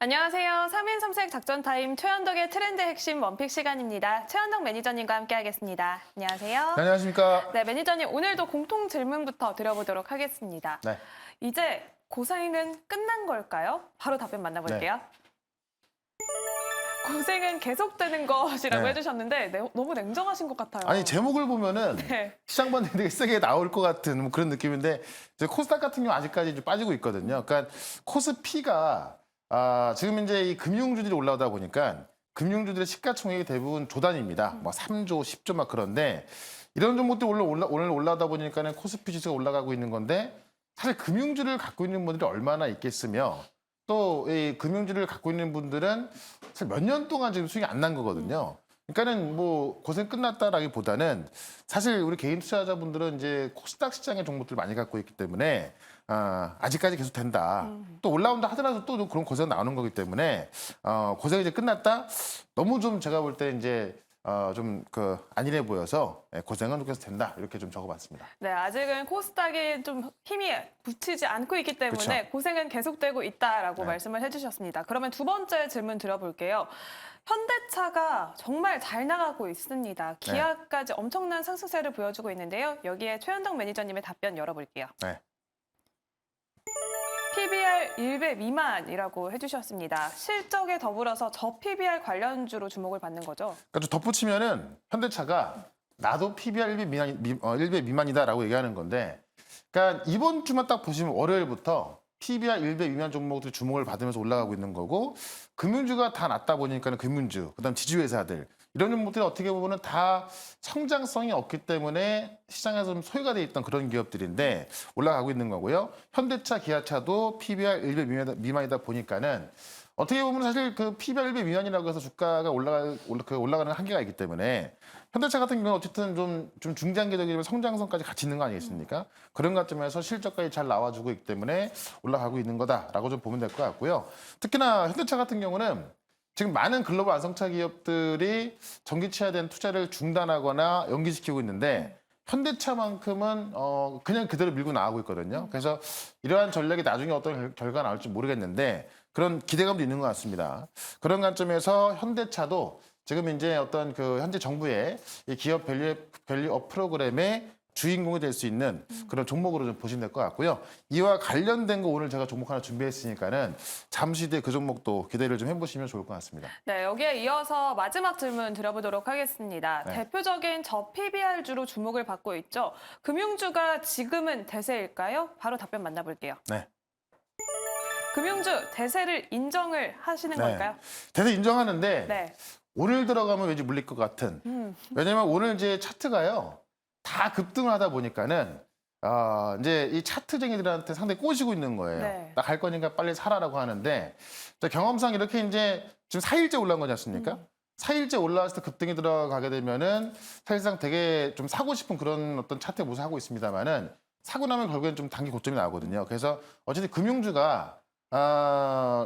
안녕하세요. 3인 3색 작전 타임 최현덕의 트렌드 핵심 원픽 시간입니다. 최현덕 매니저님과 함께하겠습니다. 안녕하세요. 네, 안녕하십니까. 네, 매니저님 오늘도 공통 질문부터 드려보도록 하겠습니다. 네. 이제 고생은 끝난 걸까요? 바로 답변 만나볼게요. 고생은 계속되는 것이라고 네. 해주셨는데 너무 냉정하신 것 같아요. 아니 제목을 보면은 네. 시장 반등이 되게 세게 나올 것 같은 뭐 그런 느낌인데 이제 코스닥 같은 경우 아직까지 좀 빠지고 있거든요. 그러니까 코스피가 지금 이제 이 금융주들이 올라오다 보니까 금융주들의 시가총액이 대부분 조단입니다. 뭐 3조, 10조 막 그런데 이런 종목들이 오늘 올라오다 보니까는 코스피 지수가 올라가고 있는 건데 사실 금융주를 갖고 있는 분들이 얼마나 있겠으며 또 이 금융주를 갖고 있는 분들은 사실 몇 년 동안 지금 수익이 안 난 거거든요. 그러니까는 뭐 고생 끝났다라기보다는 사실 우리 개인 투자자분들은 이제 코스닥 시장의 종목들 많이 갖고 있기 때문에 아직까지 계속 된다. 또 올라온다 하더라도 또 그런 고생 나오는 거기 때문에 고생이 이제 끝났다. 너무 좀 제가 볼 때 이제 좀 안일해 보여서 고생은 계속 된다 이렇게 좀 적어봤습니다. 네, 아직은 코스닥에 좀 힘이 붙이지 않고 있기 때문에 그쵸. 고생은 계속되고 있다라고 네. 말씀을 해주셨습니다. 그러면 두 번째 질문 드려볼게요. 현대차가 정말 잘 나가고 있습니다. 기아까지 엄청난 상승세를 보여주고 있는데요. 여기에 최현덕 매니저님의 답변 열어볼게요. 네. PBR 1배 미만이라고 해주셨습니다. 실적에 더불어서 저 PBR 관련주로 주목을 받는 거죠. 그러니까 좀 덧붙이면은 현대차가 나도 PBR 1배 미만이다라고 얘기하는 건데, 그러니까 이번 주만 딱 보시면 월요일부터 PBR 1배 미만 종목들이 주목을 받으면서 올라가고 있는 거고, 금융주가 다 낮다 보니까는 금융주, 그다음 지주회사들 이런 종목들이 어떻게 보면은 다 성장성이 없기 때문에 시장에서 좀 소외가 돼 있던 그런 기업들인데 올라가고 있는 거고요. 현대차, 기아차도 PBR 1배 미만이다 보니까는 어떻게 보면 사실 그 PBR 1배 미만이라고 해서 주가가 올라가는 한계가 있기 때문에 현대차 같은 경우는 어쨌든 좀 중장기적인 성장성까지 같이 있는 거 아니겠습니까? 그런 관점에서 실적까지 잘 나와주고 있기 때문에 올라가고 있는 거다라고 좀 보면 될 것 같고요. 특히나 현대차 같은 경우는 지금 많은 글로벌 완성차 기업들이 전기차에 대한 투자를 중단하거나 연기시키고 있는데 현대차만큼은 그냥 그대로 밀고 나가고 있거든요. 그래서 이러한 전략이 나중에 어떤 결과가 나올지 모르겠는데 그런 기대감도 있는 것 같습니다. 그런 관점에서 현대차도 지금 이제 어떤 현재 정부의 이 기업 밸류업 프로그램의 주인공이 될 수 있는 그런 종목으로 좀 보시면 될 것 같고요. 이와 관련된 거 오늘 제가 종목 하나 준비했으니까는 잠시 뒤에 그 종목도 기대를 좀 해보시면 좋을 것 같습니다. 네, 여기에 이어서 마지막 질문 드려보도록 하겠습니다. 네. 대표적인 저 PBR주로 주목을 받고 있죠. 금융주가 지금은 대세일까요? 바로 답변 만나볼게요. 네. 금융주 대세를 인정을 하시는 걸까요? 대세 인정하는데 네. 오늘 들어가면 왠지 물릴 것 같은. 왜냐면 오늘 이제 차트가요. 다 급등을 하다 보니까는 이제 이 차트쟁이들한테 상당히 꼬시고 있는 거예요. 네. 나 갈 거니까 빨리 사라라고 하는데 경험상 이렇게 이제 지금 4일째 올라온 거지 않습니까? 4일째 올라왔을 때 급등이 들어가게 되면은 사실상 되게 좀 사고 싶은 그런 어떤 차트의 모습을 하고 있습니다만은 사고 나면 결국엔 좀 단기 고점이 나오거든요. 그래서 어쨌든 금융주가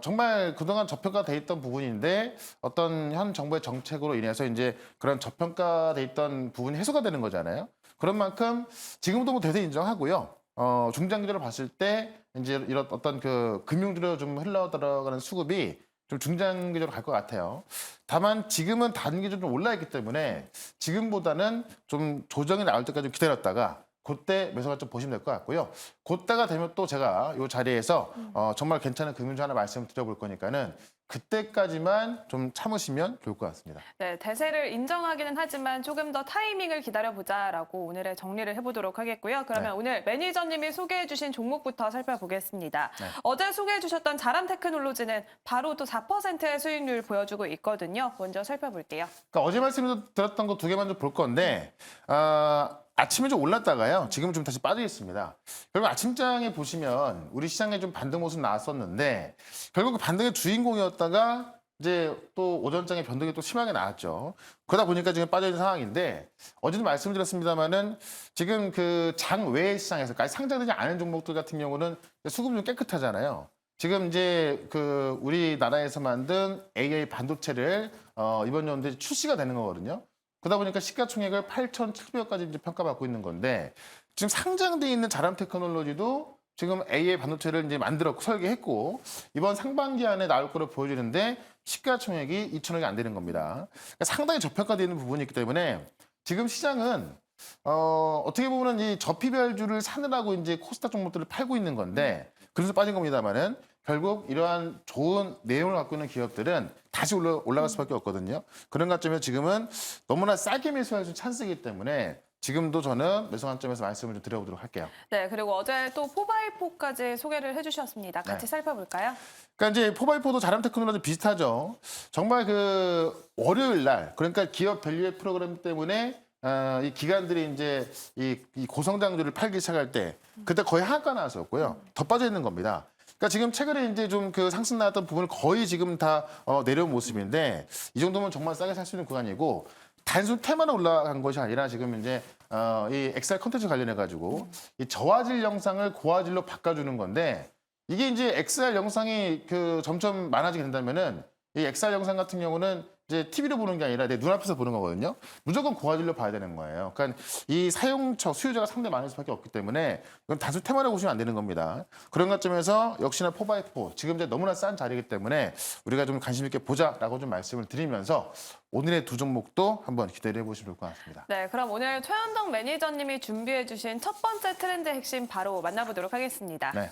정말 그동안 저평가돼 있던 부분인데 어떤 현 정부의 정책으로 인해서 이제 그런 저평가돼 있던 부분이 해소가 되는 거잖아요. 그런 만큼 지금도 뭐 대세 인정하고요. 중장기적으로 봤을 때 이제 이런 어떤 금융주로 좀 흘러 들어가는 수급이 좀 중장기적으로 갈 것 같아요. 다만 지금은 단기적으로 좀 올라있기 때문에 지금보다는 좀 조정이 나올 때까지 좀 기다렸다가 그때 매수가 좀 보시면 될 것 같고요. 그때가 되면 또 제가 이 자리에서 정말 괜찮은 금융주 하나 말씀을 드려볼 거니까는 그때까지만 좀 참으시면 좋을 것 같습니다. 네, 대세를 인정하기는 하지만 조금 더 타이밍을 기다려보자라고 오늘의 정리를 해보도록 하겠고요. 그러면 네. 오늘 매니저님이 소개해주신 종목부터 살펴보겠습니다. 네. 어제 소개해주셨던 자람 테크놀로지는 바로 또 4%의 수익률 보여주고 있거든요. 먼저 살펴볼게요. 그러니까 어제 말씀드렸던 거 두 개만 좀 볼 건데 아침에 좀 올랐다가요. 지금은 좀 다시 빠져 있습니다. 결국 아침장에 보시면 우리 시장에 좀 반등 모습 나왔었는데 결국 그 반등의 주인공이었다가 이제 또 오전장에 변동이 또 심하게 나왔죠. 그러다 보니까 지금 빠져 있는 상황인데 어제도 말씀드렸습니다만은 지금 그 장외 시장에서까지 상장되지 않은 종목들 같은 경우는 수급이 좀 깨끗하잖아요. 지금 이제 우리나라에서 만든 AI 반도체를 이번 연도에 출시가 되는 거거든요. 그러다 보니까 시가총액을 8,700억까지 이제 평가받고 있는 건데 지금 상장돼 있는 자람 테크놀로지도 지금 A의 반도체를 이제 만들었고 설계했고 이번 상반기 안에 나올 거로 보여지는데 시가총액이 2천억이 안 되는 겁니다. 그러니까 상당히 저평가되는 부분이 있기 때문에 지금 시장은 어떻게 보면은 이 저피별주를 사느라고 이제 코스닥 종목들을 팔고 있는 건데 그래서 빠진 겁니다만은 결국 이러한 좋은 내용을 갖고 있는 기업들은 다시 올라갈 수밖에 없거든요. 그런 관점에서 지금은 너무나 싸게 매수할 수 있는 찬스이기 때문에 지금도 저는 매수 관점에서 말씀을 좀 드려보도록 할게요. 네, 그리고 어제 또 4x4까지 소개를 해주셨습니다. 같이 네. 살펴볼까요? 그러니까 이제 4x4도 자람 테크놀로지 비슷하죠. 정말 그 월요일 날 그러니까 기업 밸류의 프로그램 때문에 이 기관들이 이제 이 고성장주를 팔기 시작할 때 그때 거의 하한가 나왔었고요. 더 빠져 있는 겁니다. 그러니까 지금 최근에 이제 좀 그 상승 나왔던 부분을 거의 지금 다 내려온 모습인데 이 정도면 정말 싸게 살 수 있는 구간이고 단순 테마로 올라간 것이 아니라 지금 이제 이 엑셀 컨텐츠 관련해 가지고 이 저화질 영상을 고화질로 바꿔주는 건데 이게 이제 XR 영상이 그 점점 많아지게 된다면은 이 XR 영상 같은 경우는 이제 TV로 보는 게 아니라 내 눈앞에서 보는 거거든요. 무조건 고화질로 봐야 되는 거예요. 그러니까 이 사용처 수요자가 상당히 많을 수밖에 없기 때문에 이건 단순 테마라고 보시면 안 되는 겁니다. 그런 관점에서 역시나 4x4 지금 이제 너무나 싼 자리이기 때문에 우리가 좀 관심 있게 보자라고 좀 말씀을 드리면서 오늘의 두 종목도 한번 기대를 해보시면 좋을 것 같습니다. 네, 그럼 오늘 최현덕 매니저님이 준비해주신 첫 번째 트렌드 핵심 바로 만나보도록 하겠습니다. 네.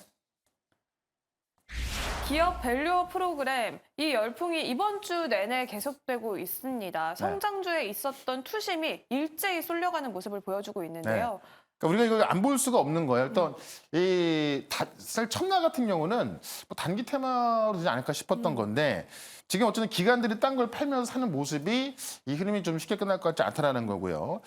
기업 밸류 프로그램, 이 열풍이 이번 주 내내 계속되고 있습니다. 성장주에 있었던 투심이 일제히 쏠려가는 모습을 보여주고 있는데요. 그러니까 우리가 이거 안 볼 수가 없는 거예요. 일단 사실 청라 같은 경우는 뭐 단기 테마로 되지 않을까 싶었던 건데 지금 어쨌든 기관들이 딴 걸 팔면서 사는 모습이 이 흐름이 좀 쉽게 끝날 것 같지 않다라는 거고요.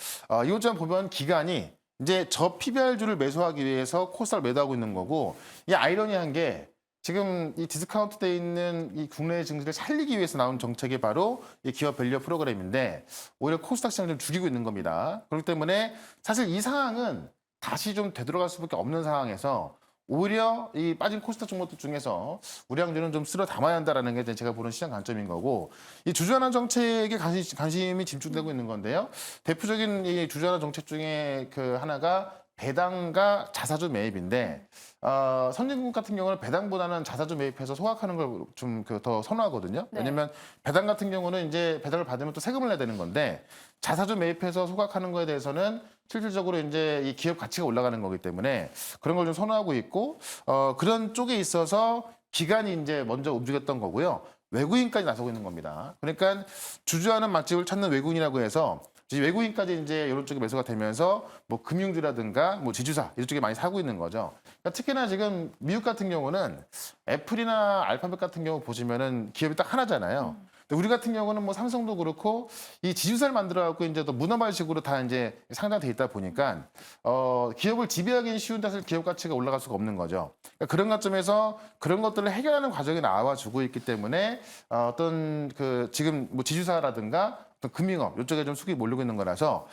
이것좀 보면 기관이 이제 저 PBR주를 매수하기 위해서 코스닥을 매도하고 있는 거고 이 아이러니한 게 지금 이 디스카운트돼 있는 이 국내 증시를 살리기 위해서 나온 정책이 바로 이 기업 밸류 프로그램인데 오히려 코스닥 시장을 좀 죽이고 있는 겁니다. 그렇기 때문에 사실 이 상황은 다시 좀 되돌아갈 수밖에 없는 상황에서 오히려 이 빠진 코스닥 종목들 중에서 우량주는 좀 쓸어 담아야 한다라는 게 제가 보는 시장 관점인 거고 이 주주환원 정책에 관심이 집중되고 있는 건데요. 대표적인 이 주주환원 정책 중에 그 하나가 배당과 자사주 매입인데 선진국 같은 경우는 배당보다는 자사주 매입해서 소각하는 걸 좀 더 선호하거든요. 네. 왜냐하면 배당 같은 경우는 이제 배당을 받으면 또 세금을 내야 되는 건데 자사주 매입해서 소각하는 거에 대해서는 실질적으로 이제 이 기업 가치가 올라가는 거기 때문에 그런 걸 좀 선호하고 있고 그런 쪽에 있어서 기관이 이제 먼저 움직였던 거고요. 외국인까지 나서고 있는 겁니다. 그러니까 주주하는 맛집을 찾는 외국인이라고 해서 외국인까지 이제 이런 쪽에 매수가 되면서 뭐 금융주라든가 뭐 지주사 이런 쪽에 많이 사고 있는 거죠. 그러니까 특히나 지금 미국 같은 경우는 애플이나 알파벳 같은 경우 보시면은 기업이 딱 하나잖아요. 근데 우리 같은 경우는 뭐 삼성도 그렇고 이 지주사를 만들어갖고 이제 또 문어발식으로 다 이제 상장돼 있다 보니까 기업을 지배하기는 쉬운데 사실 기업 가치가 올라갈 수가 없는 거죠. 그러니까 그런 관점에서 그런 것들을 해결하는 과정이 나와주고 있기 때문에 어떤 그 지금 뭐 지주사라든가 금융업 이쪽에 좀 수급이 몰리고 있는 거라서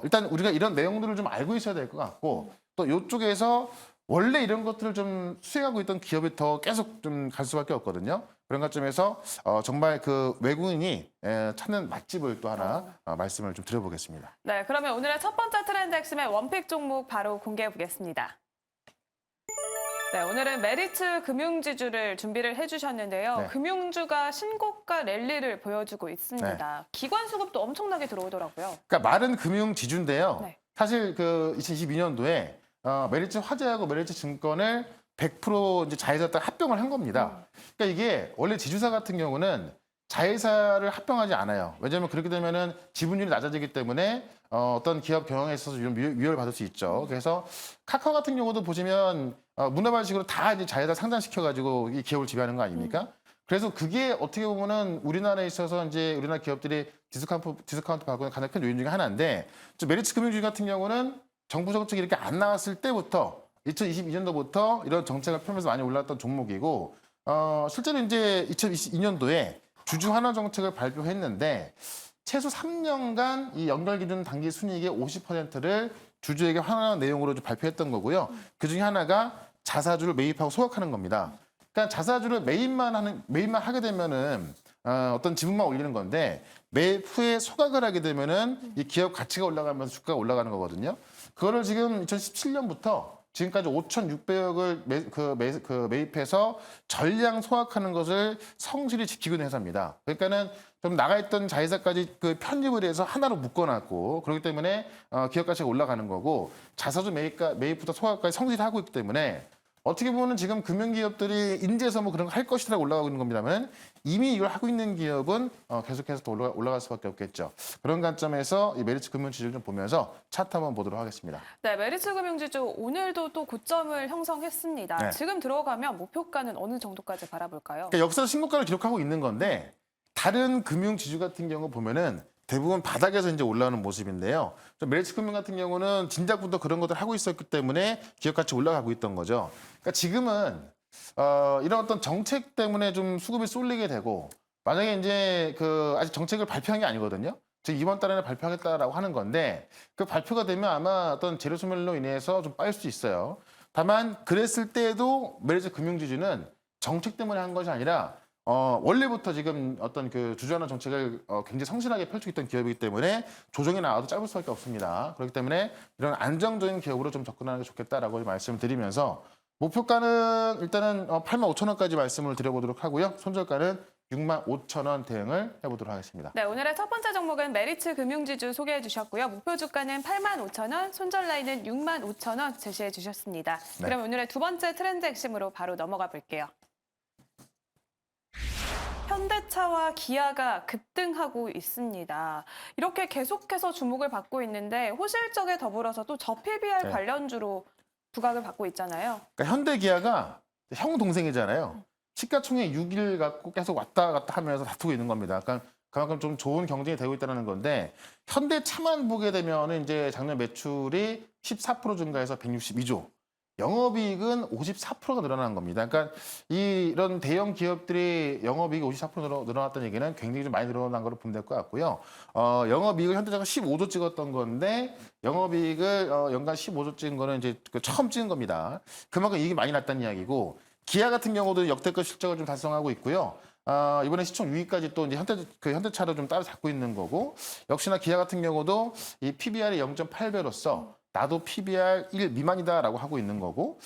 일단 우리가 이런 내용들을 좀 알고 있어야 될 것 같고 또 이쪽에서 원래 이런 것들을 좀 수행하고 있던 기업이 더 계속 좀 갈 수밖에 없거든요. 그런 관점에서 정말 그 외국인이 찾는 맛집을 또 하나 말씀을 좀 드려보겠습니다. 네, 그러면 오늘의 첫 번째 트렌드 핵심의 원픽 종목 바로 공개해 보겠습니다. 네, 오늘은 메리츠 금융지주를 준비를 해주셨는데요. 네. 금융주가 신고가 랠리를 보여주고 있습니다. 기관 수급도 엄청나게 들어오더라고요. 그러니까 말은 금융 지주인데요. 네. 사실 그 2022년도에 메리츠 화재하고 메리츠 증권을 100% 이제 자회사 딱 합병을 한 겁니다. 그러니까 이게 원래 지주사 같은 경우는 자회사를 합병하지 않아요. 왜냐하면 그렇게 되면은 지분율이 낮아지기 때문에 어떤 기업 경영에 있어서 좀 위협을 받을 수 있죠. 그래서 카카오 같은 경우도 보시면 문어발식으로 다 이제 자회사 상장시켜가지고 이 기업을 지배하는 거 아닙니까? 그래서 그게 어떻게 보면은 우리나라에 있어서 이제 우리나라 기업들이 디스카운트 받고 가장 큰 요인 중에 하나인데 메리츠 금융주주 같은 경우는 정부 정책이 이렇게 안 나왔을 때부터 2022년도부터 이런 정책을 펴면서 많이 올랐던 종목이고 실제로 이제 2022년도에 주주 환원 정책을 발표했는데 최소 3년간 이 연결 기준 단기 순이익의 50%를 주주에게 환원하는 내용으로 좀 발표했던 거고요. 그 중에 하나가 자사주를 매입하고 소각하는 겁니다. 그러니까 자사주를 매입만 하게 되면은 어떤 지분만 올리는 건데 매입 후에 소각을 하게 되면은 이 기업 가치가 올라가면서 주가가 올라가는 거거든요. 그거를 지금 2017년부터 지금까지 5,600억을 매입해서 전량 소각하는 것을 성실히 지키고 있는 회사입니다. 그러니까는 좀 나가 있던 자회사까지 그 편입을 해서 하나로 묶어놨고 그렇기 때문에 기업 가치가 올라가는 거고 자사주 매입부터 소각까지 성실히 하고 있기 때문에 어떻게 보면 지금 금융기업들이 인재에서 뭐 그런 거 할 것이라고 올라가고 있는 겁니다만 이미 이걸 하고 있는 기업은 계속해서 또 올라갈 수밖에 없겠죠. 그런 관점에서 이 메리츠 금융지주를 좀 보면서 차트 한번 보도록 하겠습니다. 네, 메리츠 금융지주 오늘도 또 고점을 형성했습니다. 네. 지금 들어가면 목표가는 어느 정도까지 바라볼까요? 그러니까 역사적 신고가를 기록하고 있는 건데 다른 금융지주 같은 경우 보면은 대부분 바닥에서 이제 올라오는 모습인데요. 메리츠 금융 같은 경우는 진작부터 그런 것들 하고 있었기 때문에 기업 가치 올라가고 있던 거죠. 그러니까 지금은 이런 어떤 정책 때문에 좀 수급이 쏠리게 되고 만약에 이제 아직 정책을 발표한 게 아니거든요. 즉 이번 달에는 발표하겠다라고 하는 건데 그 발표가 되면 아마 어떤 재료 소멸로 인해서 좀 빠질 수 있어요. 다만 그랬을 때에도 메리츠 금융지주는 정책 때문에 한 것이 아니라 원래부터 지금 어떤 그 주주환원 정책을 굉장히 성실하게 펼치고 있던 기업이기 때문에 조정이 나와도 짧을 수밖에 없습니다. 그렇기 때문에 이런 안정적인 기업으로 좀 접근하는 게 좋겠다라고 말씀을 드리면서 목표가는 일단은 85,000원까지 말씀을 드려보도록 하고요. 손절가는 65,000원 대응을 해보도록 하겠습니다. 네, 오늘의 첫 번째 종목은 메리츠 금융지주 소개해 주셨고요. 목표 주가는 85,000원, 손절 라인은 65,000원 제시해 주셨습니다. 네. 그럼 오늘의 두 번째 트렌드 핵심으로 바로 넘어가 볼게요. 현대차와 기아가 급등하고 있습니다. 이렇게 계속해서 주목을 받고 있는데 호실적에 더불어서 또 저PBR 네. 관련주로 부각을 받고 있잖아요. 그러니까 현대기아가 형 동생이잖아요. 시가총액 6일 갖고 계속 왔다 갔다 하면서 다투고 있는 겁니다. 그러니까 그만큼 좀 좋은 경쟁이 되고 있다는 건데 현대차만 보게 되면 이제 작년 매출이 14% 증가해서 162조. 영업이익은 54%가 늘어난 겁니다. 그러니까 이런 대형 기업들이 영업이익이 54% 늘어났다는 얘기는 굉장히 좀 많이 늘어난 걸로 보면 될 것 같고요. 영업이익을 현대차가 15조 찍었던 건데 영업이익을 연간 15조 찍은 거는 이제 처음 찍은 겁니다. 그만큼 이익이 많이 났다는 이야기고 기아 같은 경우도 역대급 실적을 좀 달성하고 있고요. 이번에 시총 6위까지 또 이제 현대차를 좀 따라잡고 있는 거고 역시나 기아 같은 경우도 이 PBR이 0.8배로서 나도 PBR 1 미만이다라고 하고 있는 거고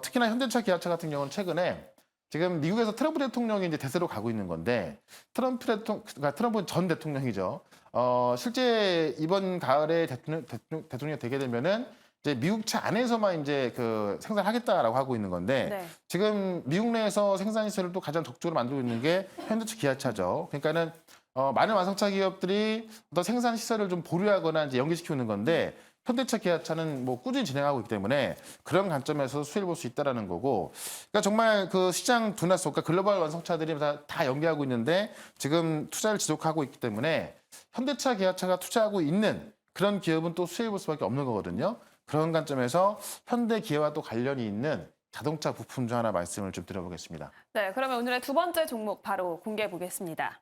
특히나 현대차, 기아차 같은 경우는 최근에 지금 미국에서 트럼프 대통령이 이제 대세로 가고 있는 건데 트럼프 전 대통령이죠. 실제 이번 가을에 대통령이 되게 되면은 이제 미국 차 안에서만 이제 생산하겠다라고 하고 있는 건데 네. 지금 미국 내에서 생산 시설을 또 가장 적극적으로 만들고 있는 게 현대차, 기아차죠. 그러니까는 많은 완성차 기업들이 어떤 생산 시설을 좀 보류하거나 이제 연기시키는 건데 현대차, 기아차는 뭐 꾸준히 진행하고 있기 때문에 그런 관점에서 수혜를 볼 수 있다라는 거고, 그러니까 정말 그 시장 둔화 속, 그러니까 글로벌 완성차들이 다 연계하고 있는데 지금 투자를 지속하고 있기 때문에 현대차, 기아차가 투자하고 있는 그런 기업은 또 수혜를 볼 수밖에 없는 거거든요. 그런 관점에서 현대, 기아와 또 관련이 있는 자동차 부품주 하나 말씀을 좀 드려보겠습니다. 네, 그러면 오늘의 두 번째 종목 바로 공개해 보겠습니다.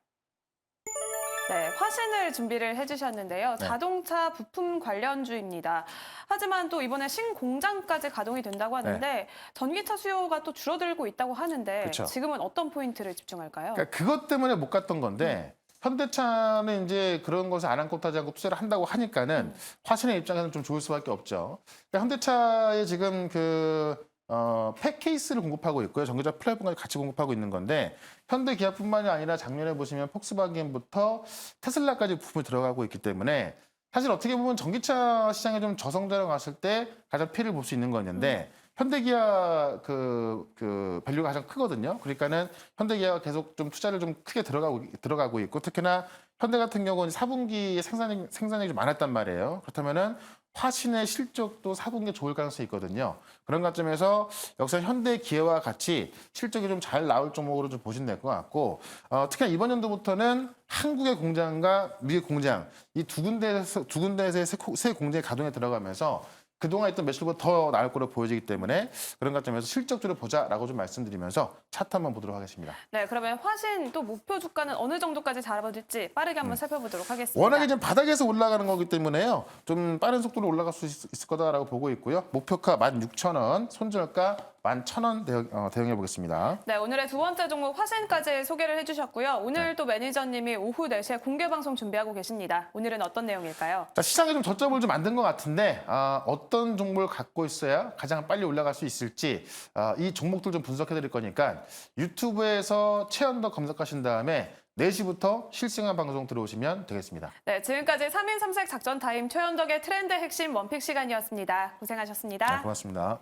네, 화신을 준비를 해주셨는데요. 네. 자동차 부품 관련주입니다. 하지만 또 이번에 신공장까지 가동이 된다고 하는데 전기차 수요가 또 줄어들고 있다고 하는데 그렇죠. 지금은 어떤 포인트를 집중할까요? 그러니까 그것 때문에 못 갔던 건데 현대차는 이제 그런 것을 아랑곳하지 않고 투자를 한다고 하니까는 화신의 입장에서는 좀 좋을 수밖에 없죠. 그러니까 현대차에 지금 팩 케이스를 공급하고 있고요. 전기차 플랫폼까지 같이 공급하고 있는 건데 현대 기아뿐만이 아니라 작년에 보시면 폭스바겐부터 테슬라까지 부품이 들어가고 있기 때문에 사실 어떻게 보면 전기차 시장에 좀 저성장을 왔을 때 가장 피해를 볼 수 있는 거였는데 현대기아 밸류가 가장 크거든요. 그러니까는 현대기아가 계속 좀 투자를 좀 크게 들어가고 있고 특히나 현대 같은 경우는 4분기에 생산량이 좀 많았단 말이에요. 그렇다면은 화신의 실적도 4분기에 좋을 가능성이 있거든요. 그런 관점에서 역시 현대 기아와 같이 실적이 좀 잘 나올 종목으로 좀 보시면 될 것 같고 특히나 이번 연도부터는 한국의 공장과 미국 공장 이 두 군데에서의 새 공장이 가동에 들어가면서 그동안 있던 매출보다 더 나을 거로 보여지기 때문에 그런 관점에서 실적주를 보자라고 좀 말씀드리면서 차트 한번 보도록 하겠습니다. 네, 그러면 화신 또 목표 주가는 어느 정도까지 잡아질지 빠르게 한번 살펴보도록 하겠습니다. 워낙에 지금 바닥에서 올라가는 거기 때문에요. 좀 빠른 속도로 올라갈 수 있을 거다라고 보고 있고요. 목표가 16,000원, 손절가 11,000원 대응해 보겠습니다. 네, 오늘의 두 번째 종목 화신까지 소개를 해주셨고요. 오늘 네. 또 매니저님이 오후 4시에 공개 방송 준비하고 계십니다. 오늘은 어떤 내용일까요? 자, 시장에 좀 저점을 좀 만든 것 같은데 어떤 종목을 갖고 있어야 가장 빨리 올라갈 수 있을지 이 종목들 좀 분석해 드릴 거니까 유튜브에서 최현덕 검색하신 다음에 4시부터 실시간 방송 들어오시면 되겠습니다. 네, 지금까지 3인 3색 작전 타임 최현덕의 트렌드 핵심 원픽 시간이었습니다. 고생하셨습니다. 네, 고맙습니다.